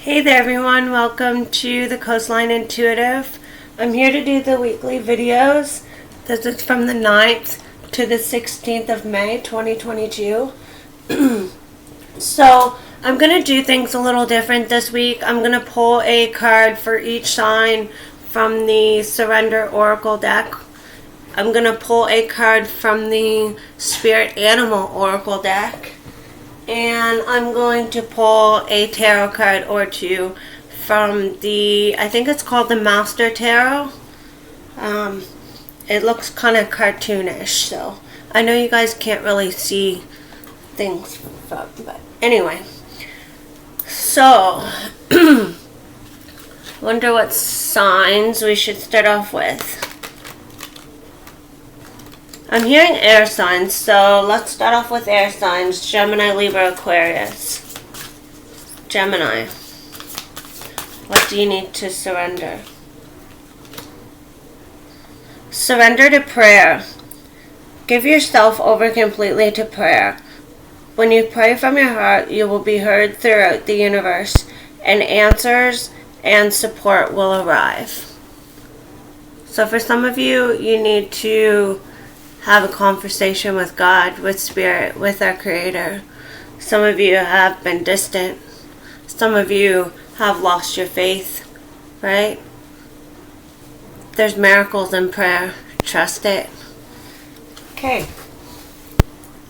Hey there everyone, welcome to the Coastline Intuitive. I'm here to do the weekly videos. This is from the 9th to the 16th of May 2022. So I'm going to do things a little different this week. I'm going to pull a card for each sign from the Surrender Oracle deck. I'm going to pull a card from the Spirit Animal Oracle deck. And I'm going to pull a tarot card or two from the, I think it's called the Master Tarot. It looks kind of cartoonish, so I know you guys can't really see things from, but anyway. So, wonder what signs we should start off with. I'm hearing air signs, so let's start off with air signs. Gemini.Libra Aquarius. Gemini. What do you need to surrender? Surrender to prayer. Give yourself over completely to prayer. When you pray from your heart, you will be heard throughout the universe, and answers and support will arrive. So for some of you, you need to have a conversation with God, with Spirit, with our Creator. Some of you have been distant. Some of you have lost your faith, right? There's miracles in prayer. Trust it. Okay.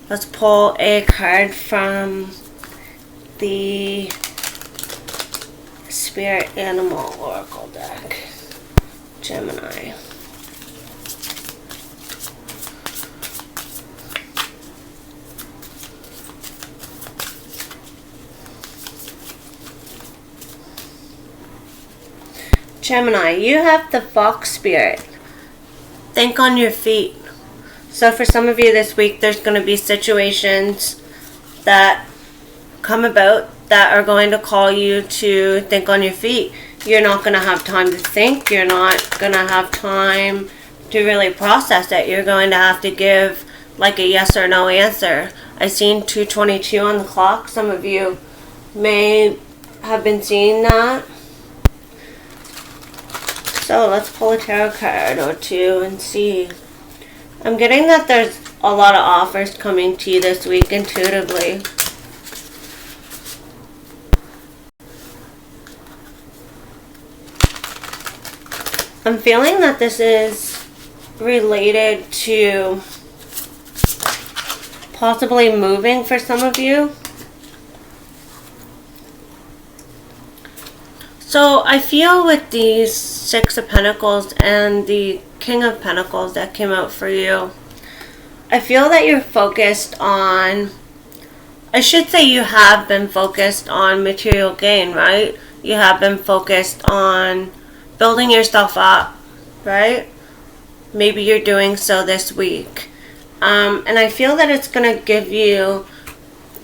Let's pull a card from the Spirit Animal Oracle deck. Gemini. Gemini, you have the fox spirit. Think on your feet. So for some of you this week, there's going to be situations that come about that are going to call you to think on your feet. You're not going to have time to think. You're not going to have time to really process it. You're going to have to give like a yes or no answer. I seen 2:22 on the clock. Some of you may have been seeing that. So let's pull a tarot card or two and see. I'm getting that there's a lot of offers coming to you this week intuitively. I'm feeling that this is related to possibly moving for some of you. So I feel with these Six of Pentacles and the King of Pentacles that came out for you, I feel that you're focused on, I should say you have been focused on material gain, right? You have been focused on building yourself up, right? Maybe you're doing so this week. And I feel that it's going to give you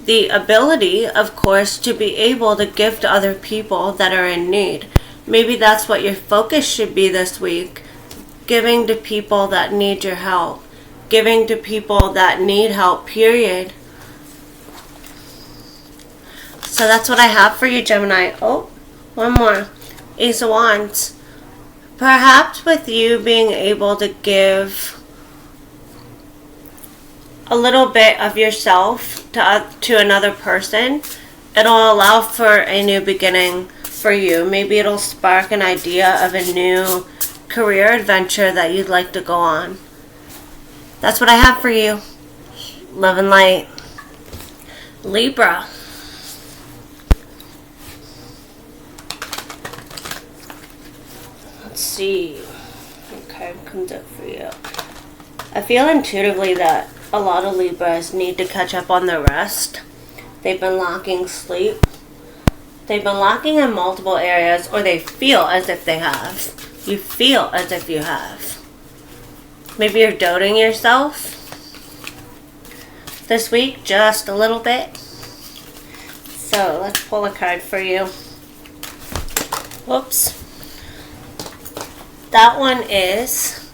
the ability, of course, to be able to give to other people that are in need. Maybe that's what your focus should be this week. Giving to people that need your help. Giving to people that need help, period. So that's what I have for you, Gemini. Oh, one more. Ace of Wands. Perhaps with you being able to give a little bit of yourself to another person, it'll allow for a new beginning for you. Maybe it'll spark an idea of a new career adventure that you'd like to go on. That's what I have for you. Love and light. Libra. Let's see what card comes up for you. I feel intuitively that a lot of Libras need to catch up on their rest. They've been lacking sleep. They've been lacking in multiple areas, or they feel as if they have. You feel as if you have. Maybe you're doubting yourself this week, just a little bit. So let's pull a card for you. Whoops. That one is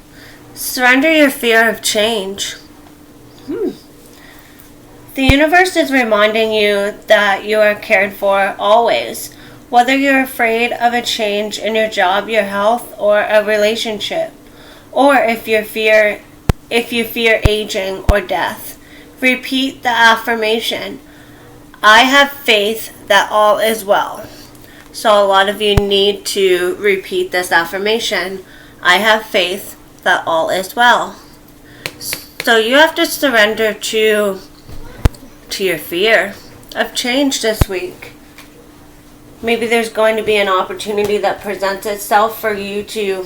surrender your fear of change. The universe is reminding you that you are cared for always. Whether you're afraid of a change in your job, your health, or a relationship, or if you fear aging or death, repeat the affirmation, I have faith that all is well. So a lot of you need to repeat this affirmation, I have faith that all is well. So you have to surrender to your fear of change this week. Maybe there's going to be an opportunity that presents itself for you to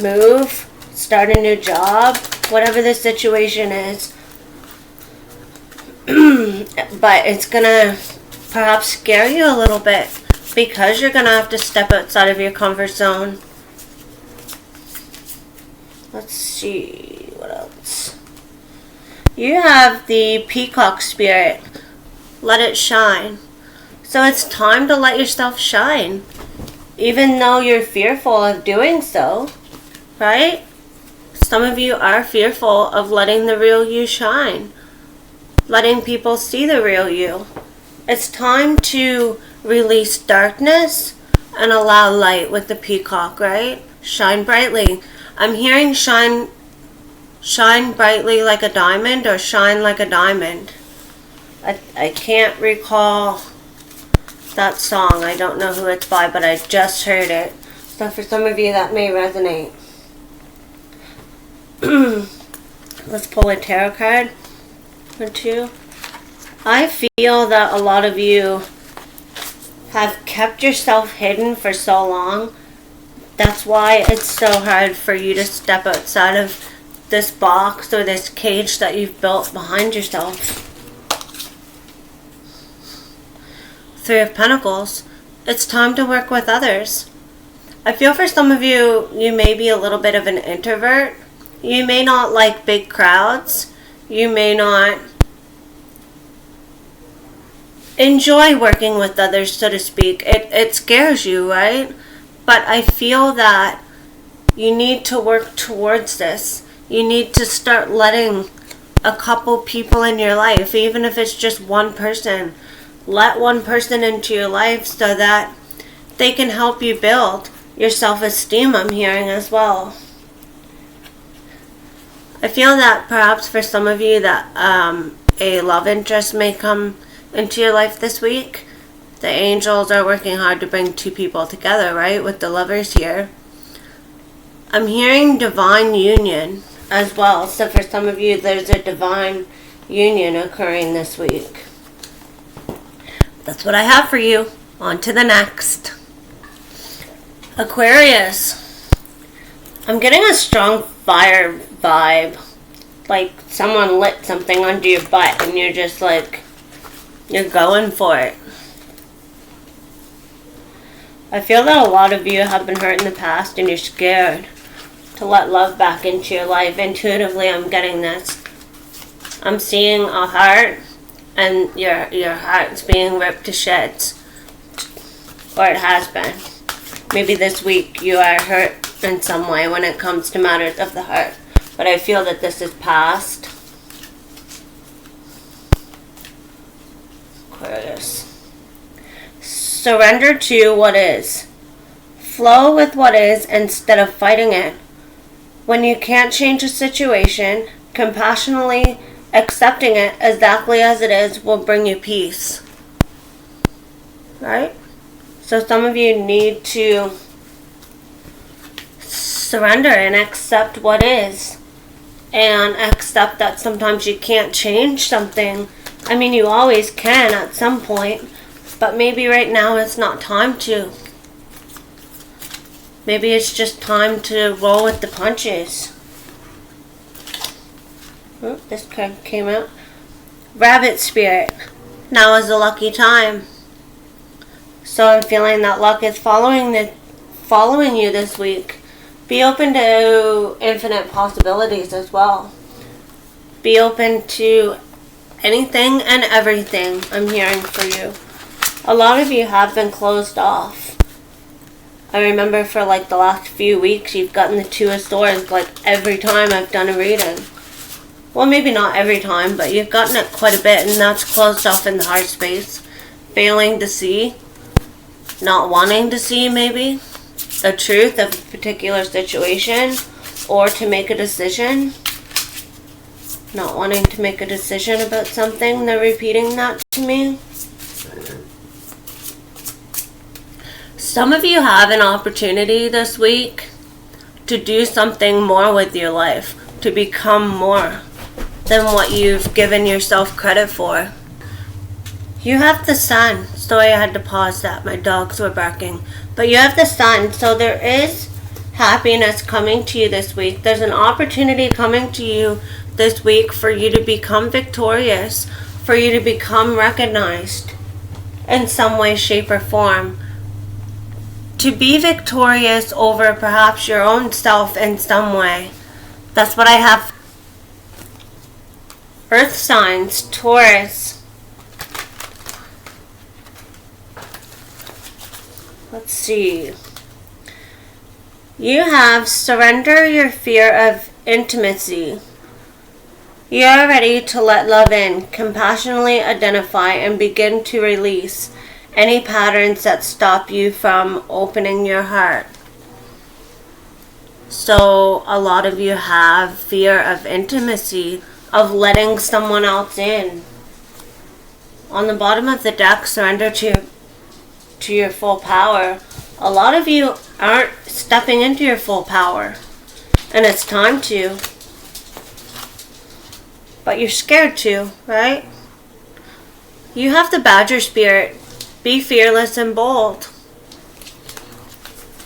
move, start a new job, whatever the situation is. But it's gonna perhaps scare you a little bit because you're gonna have to step outside of your comfort zone. Let's see, what else? You have the peacock spirit. Let it shine. So it's time to let yourself shine. Even though you're fearful of doing so, right? Some of you are fearful of letting the real you shine. Letting people see the real you. It's time to release darkness and allow light with the peacock, right? Shine brightly. I'm hearing shine brightly like a diamond or shine like a diamond. I can't recall that song. I don't know who it's by, but I just heard it. So for some of you that may resonate. Let's pull a tarot card or two. I feel that a lot of you have kept yourself hidden for so long. That's why it's so hard for you to step outside of this box or this cage that you've built behind yourself. Three of Pentacles. It's time to work with others. I feel for some of you, you may be a little bit of an introvert. You may not like big crowds. You may not enjoy working with others, so to speak. It scares you, right? But I feel that you need to work towards this. You need to start letting a couple people in your life, even if it's just one person. Let one person into your life so that they can help you build your self-esteem, I'm hearing as well. I feel that perhaps for some of you that a love interest may come into your life this week. The angels are working hard to bring two people together, right? With the lovers here. I'm hearing divine union as well. So for some of you, there's a divine union occurring this week. That's what I have for you. On to the next. Aquarius. I'm getting a strong fire vibe. Like someone lit something under your butt and you're just like, you're going for it. I feel that a lot of you have been hurt in the past and you're scared to let love back into your life. Intuitively, I'm getting this. I'm seeing a heart and your heart's being ripped to shreds. Or it has been. Maybe this week you are hurt in some way when it comes to matters of the heart. But I feel that this is past. Aquarius. Surrender to what is. Flow with what is instead of fighting it. When you can't change a situation, compassionately accepting it exactly as it is will bring you peace. Right? So some of you need to surrender and accept what is. And accept that sometimes you can't change something. I mean, you always can at some point. But maybe right now it's not time to. Maybe it's just time to roll with the punches. Oh, this card came out. Rabbit spirit. Now is the lucky time. So I'm feeling that luck is following you this week. Be open to infinite possibilities as well. Be open to anything and everything, I'm hearing for you. A lot of you have been closed off. I remember for like the last few weeks, you've gotten the Two of Swords like every time I've done a reading. Well, maybe not every time, but you've gotten it quite a bit, and that's closed off in the heart space. failing to see, not wanting to see maybe the truth of a particular situation, or to make a decision. Not wanting to make a decision about something, they're repeating that to me. Some of you have an opportunity this week to do something more with your life, to become more than what you've given yourself credit for. You have the sun. Sorry, I had to pause that. My dogs were barking. But you have the sun, so there is happiness coming to you this week. There's an opportunity coming to you this week for you to become victorious, for you to become recognized in some way, shape, or form. To be victorious over perhaps your own self in some way. That's what I have. Earth signs, Taurus. Let's see. You have surrender your fear of intimacy. You are ready to let love in, compassionately identify and begin to release any patterns that stop you from opening your heart. So a lot of you have fear of intimacy, of letting someone else in. On the bottom of the deck, surrender to your full power. A lot of you aren't stepping into your full power, and it's time to. But you're scared to, right? You have the Badger spirit. Be fearless and bold.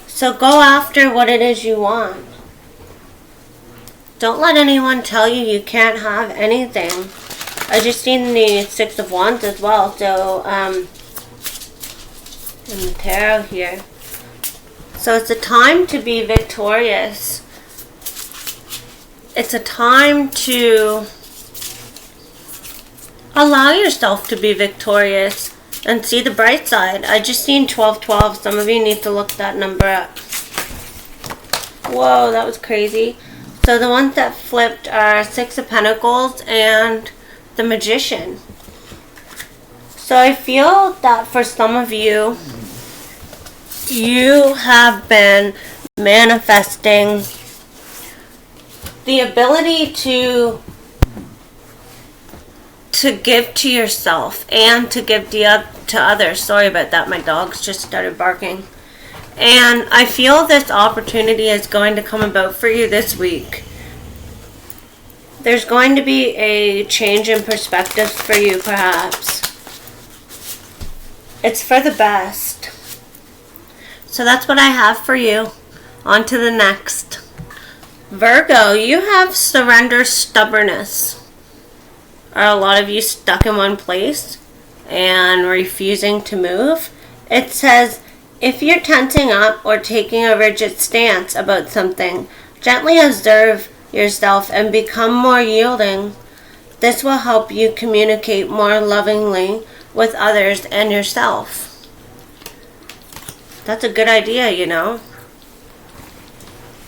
So go after what it is you want. Don't let anyone tell you you can't have anything. I just seen the Six of Wands as well. So, in the tarot here. So it's a time to be victorious. It's a time to allow yourself to be victorious and see the bright side. I just seen 1212. Some of you need to look that number up. Whoa, that was crazy. So the ones that flipped are Six of Pentacles and the Magician. So I feel that for some of you, you have been manifesting the ability to give to yourself and to give to others. Sorry about that. My dogs just started barking. And I feel this opportunity is going to come about for you this week. There's going to be a change in perspective for you, perhaps. It's for the best. So that's what I have for you. On to the next. Virgo, you have surrender stubbornness. Are a lot of you stuck in one place and refusing to move? It says, if you're tensing up or taking a rigid stance about something, gently observe yourself and become more yielding. This will help you communicate more lovingly with others and yourself. That's a good idea, you know.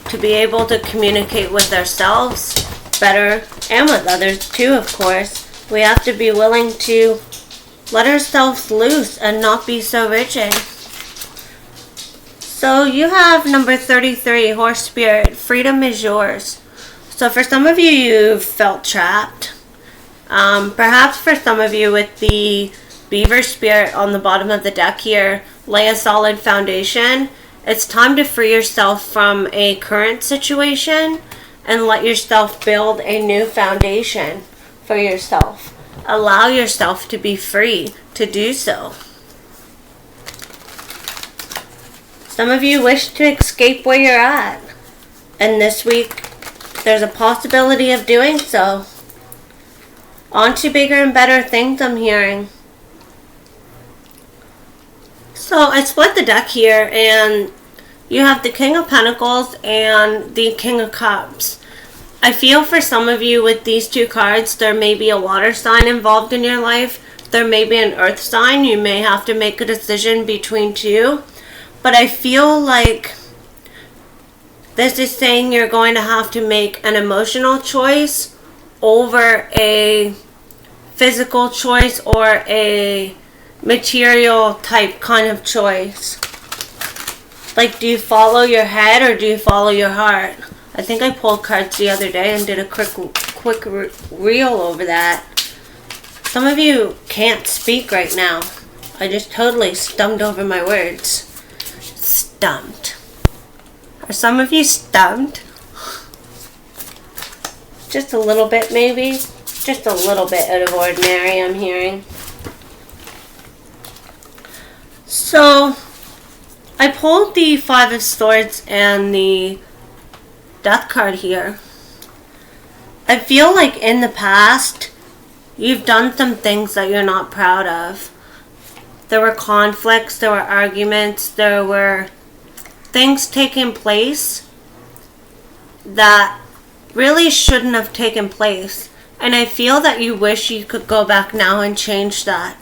To be able to communicate with ourselves better and with others too, of course. We have to be willing to let ourselves loose and not be so rigid. So you have number 33, Horse Spirit. Freedom is yours. So for some of you, you've felt trapped. Perhaps for some of you with the Beaver Spirit on the bottom of the deck here, lay a solid foundation. It's time to free yourself from a current situation and let yourself build a new foundation for yourself. Allow yourself to be free to do so. Some of you wish to escape where you're at, and this week there's a possibility of doing so. On to bigger and better things, I'm hearing. So I split the deck here, and you have the King of Pentacles and the King of Cups. I feel for some of you with these two cards, there may be a water sign involved in your life. There may be an earth sign. You may have to make a decision between two. But I feel like this is saying you're going to have to make an emotional choice over a physical choice or a material type kind of choice. Like, do you follow your head or do you follow your heart? I think I pulled cards the other day and did a quick reel over that. Some of you can't speak right now. I just totally stumped over my words. Stumped. Are some of you stumped? Just a little bit, maybe. Just a little bit out of ordinary, I'm hearing. So, I pulled the Five of Swords and the Death card here. I feel like in the past, you've done some things that you're not proud of. There were conflicts, there were arguments, there were things taking place that really shouldn't have taken place. And I feel that you wish you could go back now and change that.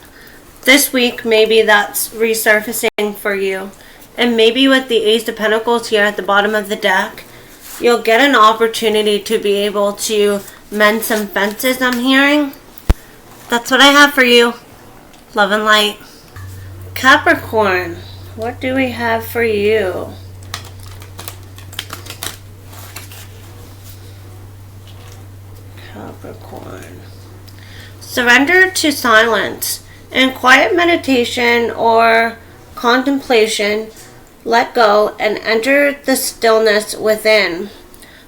This week, maybe that's resurfacing for you. And maybe with the Ace of Pentacles here at the bottom of the deck, you'll get an opportunity to be able to mend some fences, I'm hearing. That's what I have for you. Love and light. Capricorn, what do we have for you? Capricorn. Surrender to silence. In quiet meditation or contemplation, let go and enter the stillness within.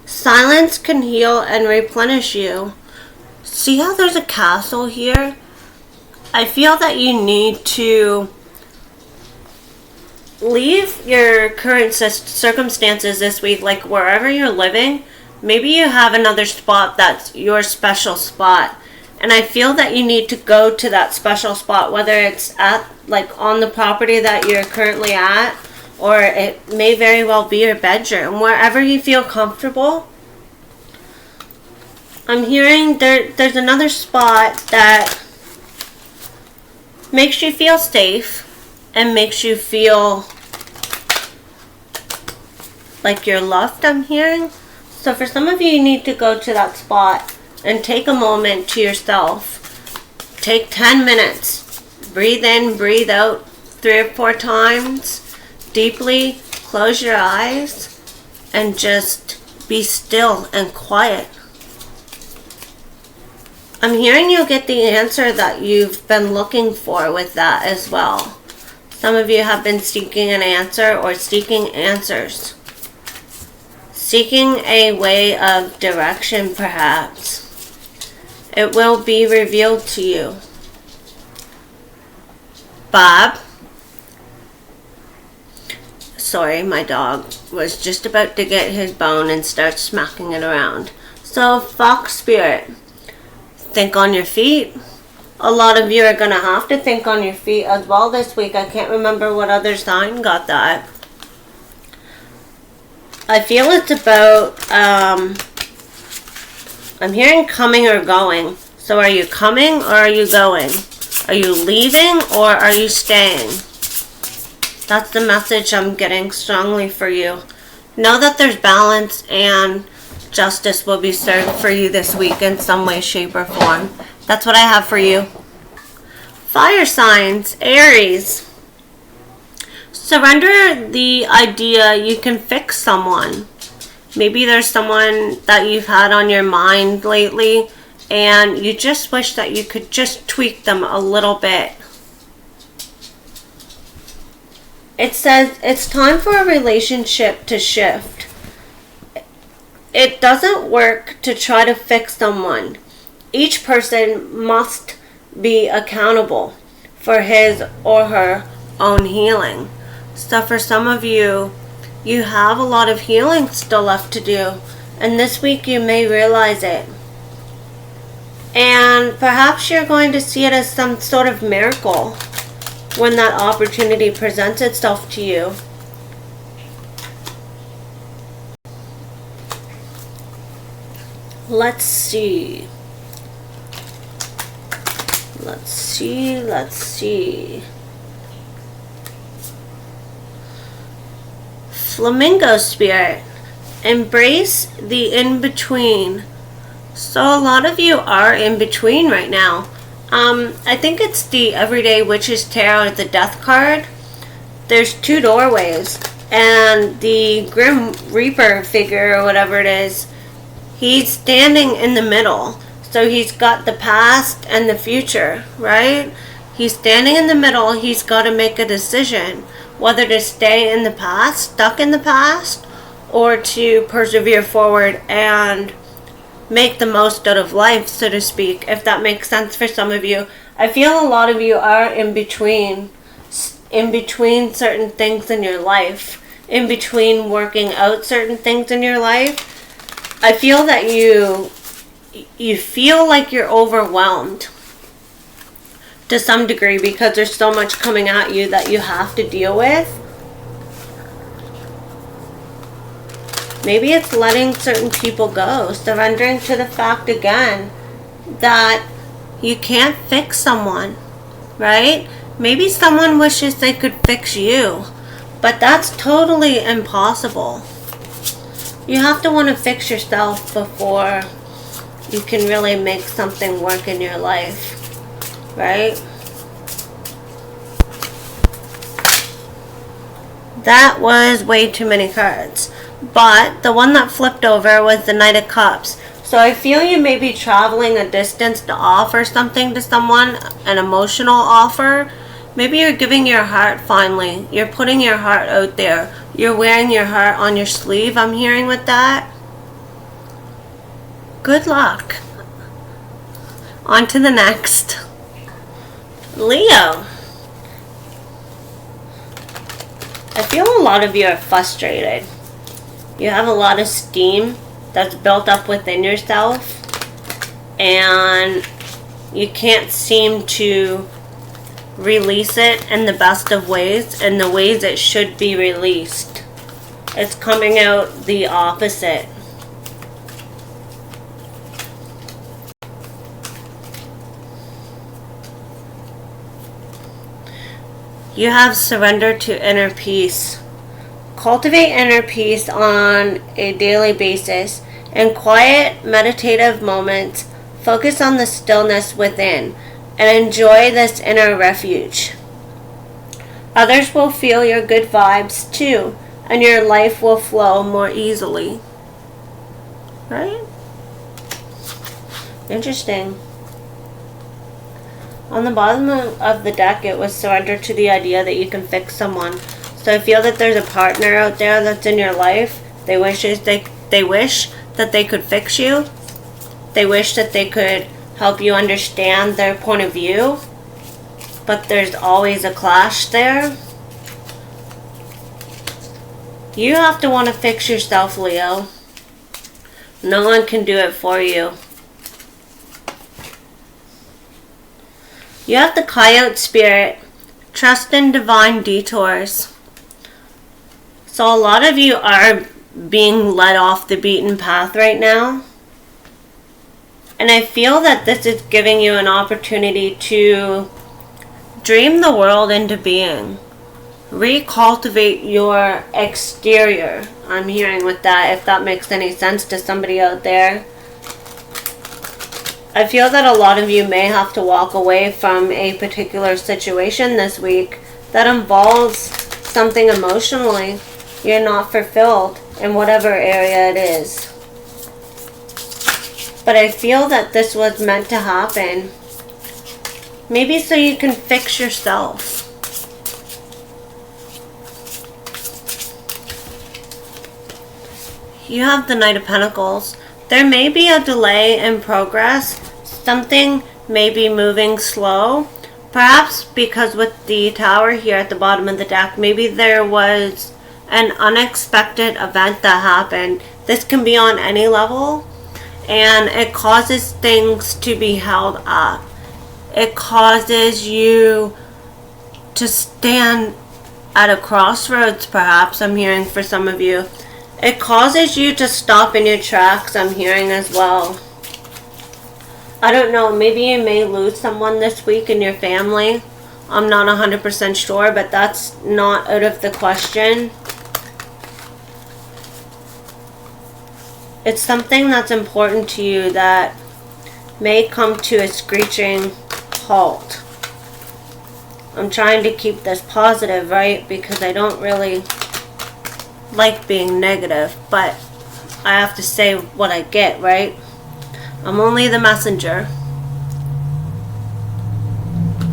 Silence can heal and replenish you. See how there's a castle here? I feel that you need to leave your current circumstances this week, like wherever you're living. Maybe you have another spot that's your special spot. And I feel that you need to go to that special spot, whether it's at, like, on the property that you're currently at, or it may very well be your bedroom, wherever you feel comfortable. I'm hearing there's another spot that makes you feel safe and makes you feel like you're loved, I'm hearing. So for some of you, you need to go to that spot and take a moment to yourself. Take 10 minutes. Breathe in, breathe out 3 or 4 times. Deeply close your eyes and just be still and quiet. I'm hearing you'll get the answer that you've been looking for with that as well. Some of you have been seeking an answer or seeking answers. Seeking a way of direction, perhaps. It will be revealed to you. Bob. Sorry, my dog was just about to get his bone and start smacking it around. So, Fox Spirit. Think on your feet. A lot of you are going to have to think on your feet as well this week. I can't remember what other sign got that. I feel it's about, I'm hearing coming or going. So are you coming or are you going? Are you leaving or are you staying? That's the message I'm getting strongly for you. Know that there's balance and justice will be served for you this week in some way, shape, or form. That's what I have for you. Fire signs, Aries. Surrender the idea you can fix someone. Maybe there's someone that you've had on your mind lately and you just wish that you could just tweak them a little bit. It says it's time for a relationship to shift. It doesn't work to try to fix someone. Each person must be accountable for his or her own healing. So for some of you, you have a lot of healing still left to do. And this week you may realize it. And perhaps you're going to see it as some sort of miracle when that opportunity presents itself to you. Let's see. Let's see. Flamingo Spirit. Embrace the in-between. So a lot of you are in between right now. I think it's the Everyday Witch's Tarot, the Death card. There's two doorways, and the Grim Reaper figure, or whatever it is, he's standing in the middle. So he's got the past and the future, right? He's standing in the middle. He's got to make a decision whether to stay in the past, stuck in the past, or to persevere forward and make the most out of life, so to speak, if that makes sense for some of you. I feel a lot of you are in between certain things in your life, in between working out certain things in your life. I feel that you feel like you're overwhelmed to some degree because there's so much coming at you that you have to deal with. Maybe it's letting certain people go, surrendering to the fact again that you can't fix someone, right? Maybe someone wishes they could fix you, but that's totally impossible. You have to want to fix yourself before you can really make something work in your life, right? That was way too many cards. But the one that flipped over was the Knight of Cups. So I feel you may be traveling a distance to offer something to someone, an emotional offer. Maybe you're giving your heart finally. You're putting your heart out there. You're wearing your heart on your sleeve, I'm hearing with that. Good luck. On to the next. Leo. I feel a lot of you are frustrated. You have a lot of steam that's built up within yourself, and you can't seem to release it in the best of ways, in the ways it should be released. It's coming out the opposite. You have surrendered to inner peace. Cultivate inner peace on a daily basis. In quiet, meditative moments, focus on the stillness within and enjoy this inner refuge. Others will feel your good vibes too, and your life will flow more easily. Right? Interesting. On the bottom of the deck, it was surrender to the idea that you can fix someone. So I feel that there's a partner out there that's in your life. They wish that they could fix you. They wish that they could help you understand their point of view. But there's always a clash there. You have to want to fix yourself, Leo. No one can do it for you. You have the coyote spirit. Trust in divine detours. So a lot of you are being led off the beaten path right now. And I feel that this is giving you an opportunity to dream the world into being. Recultivate your exterior. I'm hearing with that, if that makes any sense to somebody out there. I feel that a lot of you may have to walk away from a particular situation this week that involves something emotionally. You're not fulfilled in whatever area it is. But I feel that this was meant to happen. Maybe so you can fix yourself. You have the Knight of Pentacles. There may be a delay in progress. Something may be moving slow. Perhaps because with the Tower here at the bottom of the deck, maybe there was an unexpected event that happened. This can be on any level, and it causes things to be held up. It causes you to stand at a crossroads, perhaps, I'm hearing for some of you. It causes you to stop in your tracks, I'm hearing as well. I don't know, maybe you may lose someone this week in your family. I'm not 100% sure, but that's not out of the question. It's something that's important to you that may come to a screeching halt. I'm trying to keep this positive, right? Because I don't really like being negative, but I have to say what I get, right? I'm only the messenger.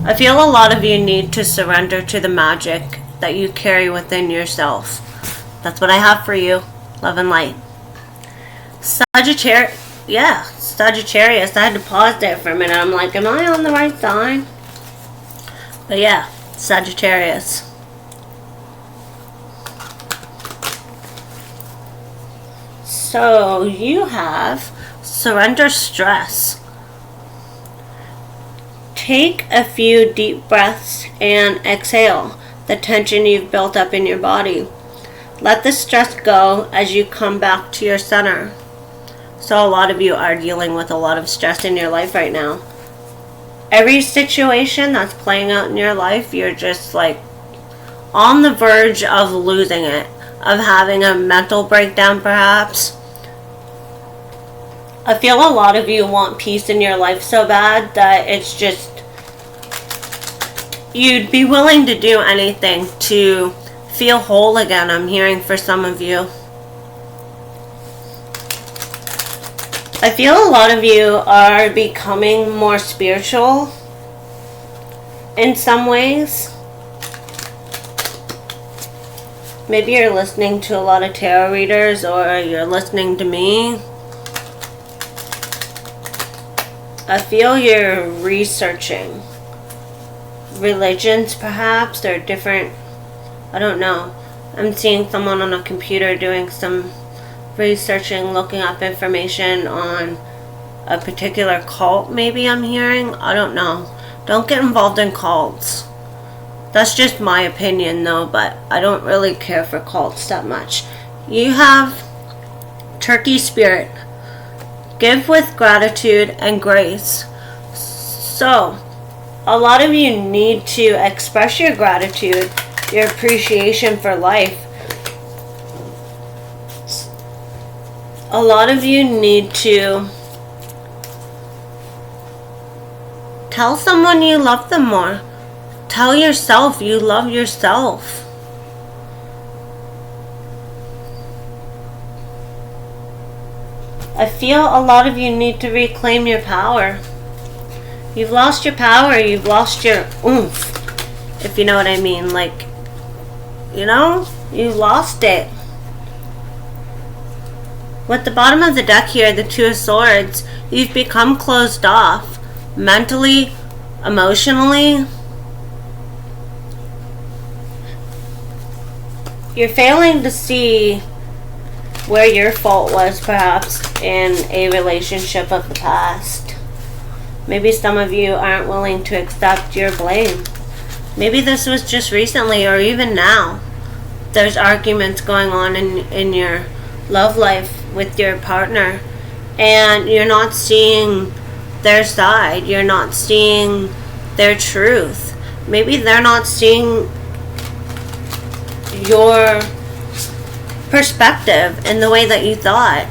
I feel a lot of you need to surrender to the magic that you carry within yourself. That's what I have for you. Love and light. Sagittarius. I had to pause there for a minute. I'm like, am I on the right sign? But yeah, Sagittarius. So you have surrender stress. Take a few deep breaths and exhale the tension you've built up in your body. Let the stress go as you come back to your center. So a lot of you are dealing with a lot of stress in your life right now. Every situation that's playing out in your life, you're just like on the verge of losing it, of having a mental breakdown perhaps. I feel a lot of you want peace in your life so bad that it's just, you'd be willing to do anything to feel whole again, I'm hearing for some of you. I feel a lot of you are becoming more spiritual in some ways. Maybe you're listening to a lot of tarot readers, or you're listening to me. I feel you're researching religions perhaps. They're different, I don't know. I'm seeing someone on a computer doing some researching, looking up information on a particular cult, maybe I'm hearing. I don't know. Don't get involved in cults. That's just my opinion though, but I don't really care for cults that much. You have turkey spirit. Give with gratitude and grace. So, a lot of you need to express your gratitude, your appreciation for life. A lot of you need to tell someone you love them more. Tell yourself you love yourself. I feel a lot of you need to reclaim your power. You've lost your power. You've lost your oomph. If you know what I mean. Like, you know, you lost it. With the bottom of the deck here, the Two of Swords, you've become closed off. Mentally, emotionally. You're failing to see where your fault was perhaps in a relationship of the past. Maybe some of you aren't willing to accept your blame. Maybe this was just recently or even now. There's arguments going on in your love life with your partner, and you're not seeing their side. You're not seeing their truth. Maybe they're not seeing your perspective in the way that you thought.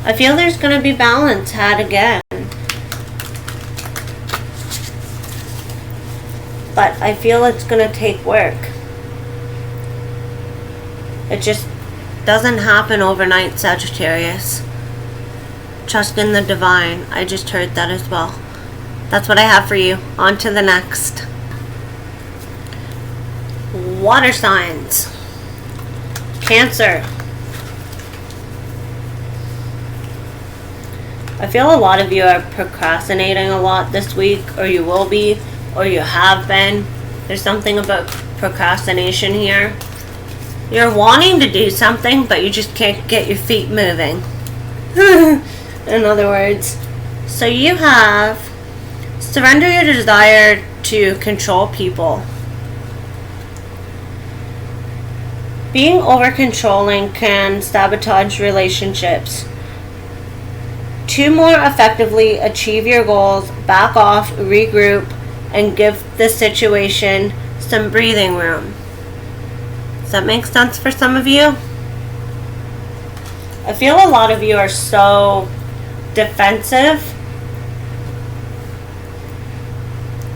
I feel there's going to be balance had again. But I feel it's going to take work. It just doesn't happen overnight, Sagittarius. Trust in the divine. I just heard that as well. That's what I have for you. On to the next. Water signs. Cancer. I feel a lot of you are procrastinating a lot this week, or you will be, or you have been. There's something about procrastination here. You're wanting to do something, but you just can't get your feet moving. In other words. So you have surrender your desire to control people. Being over-controlling can sabotage relationships. To more effectively achieve your goals, back off, regroup, and give the situation some breathing room. Does that make sense for some of you? I feel a lot of you are so defensive.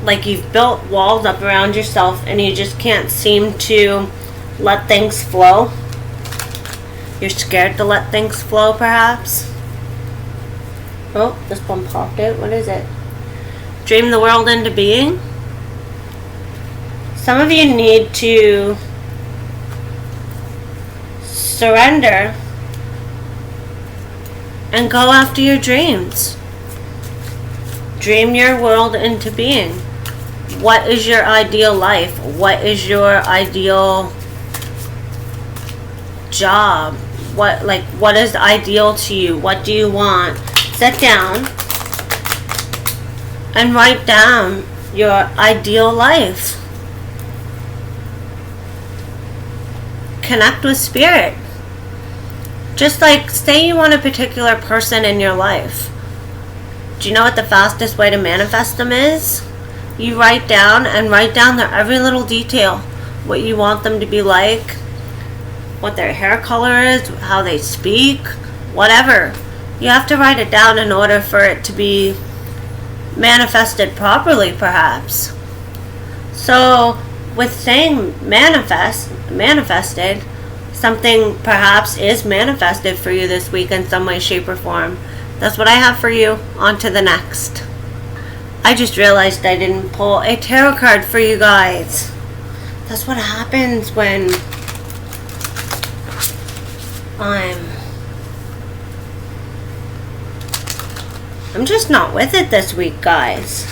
Like you've built walls up around yourself and you just can't seem to let things flow. You're scared to let things flow, perhaps. Oh, this one popped out. What is it? Dream the world into being. Some of you need to surrender and go after your dreams. Dream your world into being. What is your ideal life? What is your ideal job? What is ideal to you? What do you want? Sit down and write down your ideal life. Connect with spirit. Just like, say you want a particular person in your life. Do you know what the fastest way to manifest them is? You write down their every little detail. What you want them to be like, what their hair color is, how they speak, whatever. You have to write it down in order for it to be manifested properly, perhaps. So, with saying manifested, something perhaps is manifested for you this week in some way, shape, or form. That's what I have for you. On to the next. I just realized I didn't pull a tarot card for you guys. That's what happens when I'm just not with it this week, guys.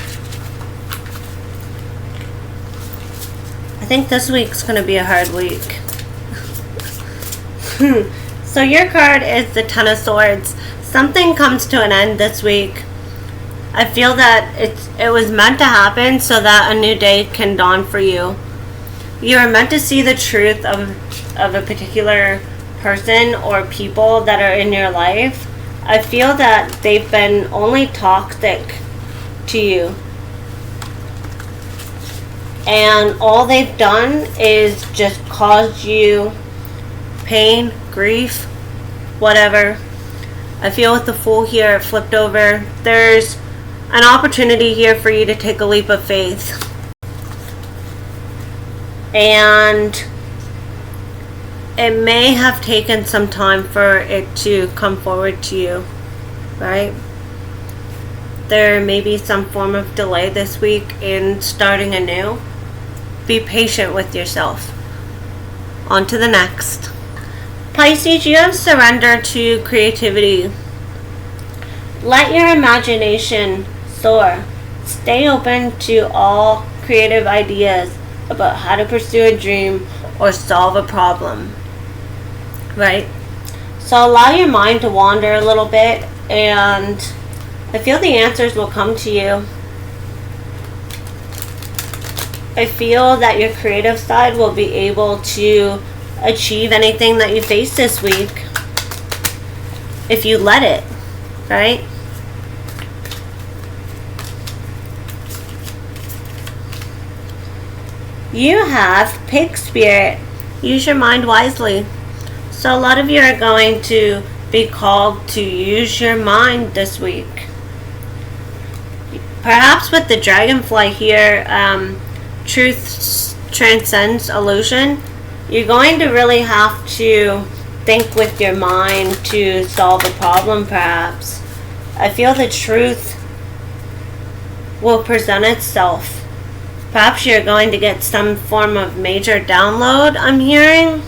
I think this week's going to be a hard week. So your card is the Ten of Swords. Something comes to an end this week. I feel that it was meant to happen so that a new day can dawn for you. You are meant to see the truth of a particular person or people that are in your life. I feel that they've been only toxic to you. And all they've done is just cause you pain, grief, whatever. I feel with the Fool here flipped over, there's an opportunity here for you to take a leap of faith. And it may have taken some time for it to come forward to you, right? There may be some form of delay this week in starting anew. Be patient with yourself. On to the next. Pisces, you have surrendered to creativity. Let your imagination soar. Stay open to all creative ideas about how to pursue a dream or solve a problem. Right? So allow your mind to wander a little bit, and I feel the answers will come to you. I feel that your creative side will be able to achieve anything that you face this week if you let it, right? You have Pig Spirit. Use your mind wisely. So a lot of you are going to be called to use your mind this week. Perhaps with the dragonfly here, truth transcends illusion. You're going to really have to think with your mind to solve a problem, perhaps. I feel the truth will present itself. Perhaps you're going to get some form of major download, I'm hearing.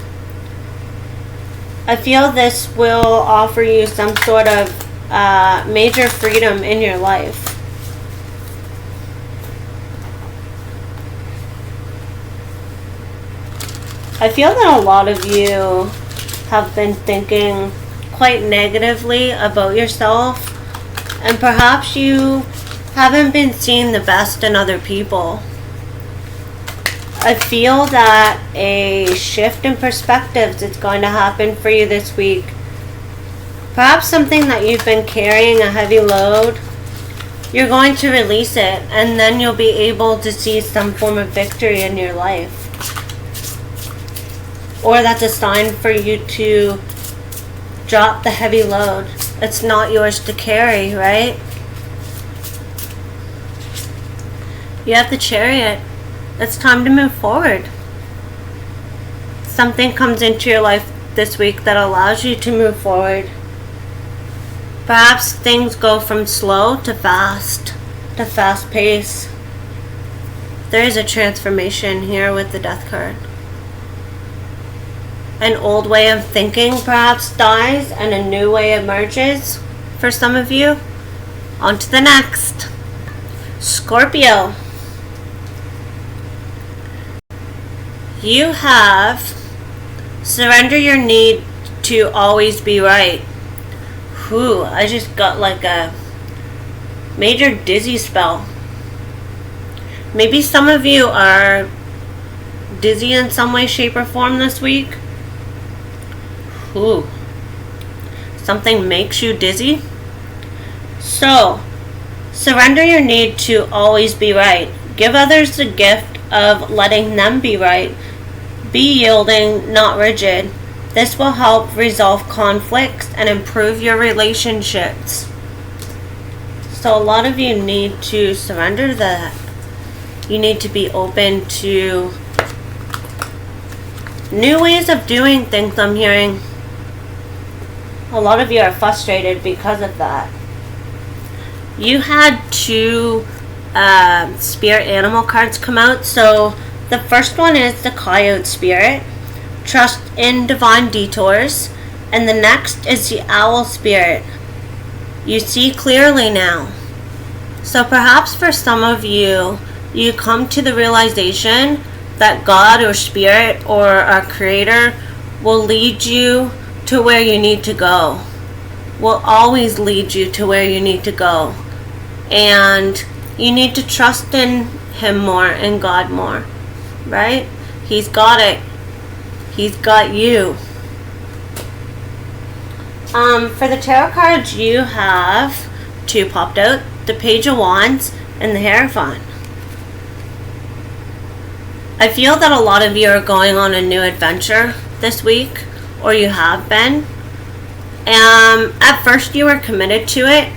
I feel this will offer you some sort of major freedom in your life. I feel that a lot of you have been thinking quite negatively about yourself, and perhaps you haven't been seeing the best in other people. I feel that a shift in perspectives is going to happen for you this week. Perhaps something that you've been carrying a heavy load, you're going to release it, and then you'll be able to see some form of victory in your life. Or that's a sign for you to drop the heavy load. It's not yours to carry, right? You have the Chariot. It's time to move forward. Something comes into your life this week that allows you to move forward. Perhaps things go from slow to fast pace. There is a transformation here with the Death card. An old way of thinking perhaps dies and a new way emerges for some of you. On to the next. Scorpio. You have surrender your need to always be right. Whew, I just got like a major dizzy spell. Maybe some of you are dizzy in some way, shape, or form this week. Ooh. Something makes you dizzy. So, surrender your need to always be right. Give others the gift of letting them be right. Be yielding, not rigid. This will help resolve conflicts and improve your relationships. So a lot of you need to surrender that. You need to be open to new ways of doing things, I'm hearing. A lot of you are frustrated because of that. You had two spirit animal cards come out. So the first one is the Coyote Spirit, trust in divine detours. And the next is the Owl Spirit, you see clearly now. So perhaps for some of you, you come to the realization that God or Spirit or our Creator will lead you to where you need to go. Will always lead you to where you need to go. And you need to trust in Him more and God more. Right? He's got it. He's got you. For the tarot cards, you have two popped out. The Page of Wands and the Hierophant. I feel that a lot of you are going on a new adventure this week, or you have been. At first you were committed to it,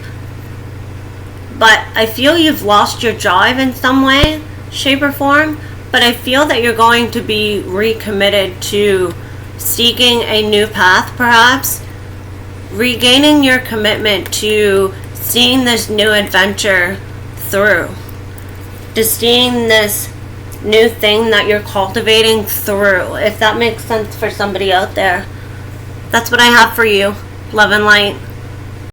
but I feel you've lost your drive in some way, shape, or form. But I feel that you're going to be recommitted to seeking a new path, perhaps. Regaining your commitment to seeing this new adventure through. To seeing this new thing that you're cultivating through. If that makes sense for somebody out there. That's what I have for you. Love and light.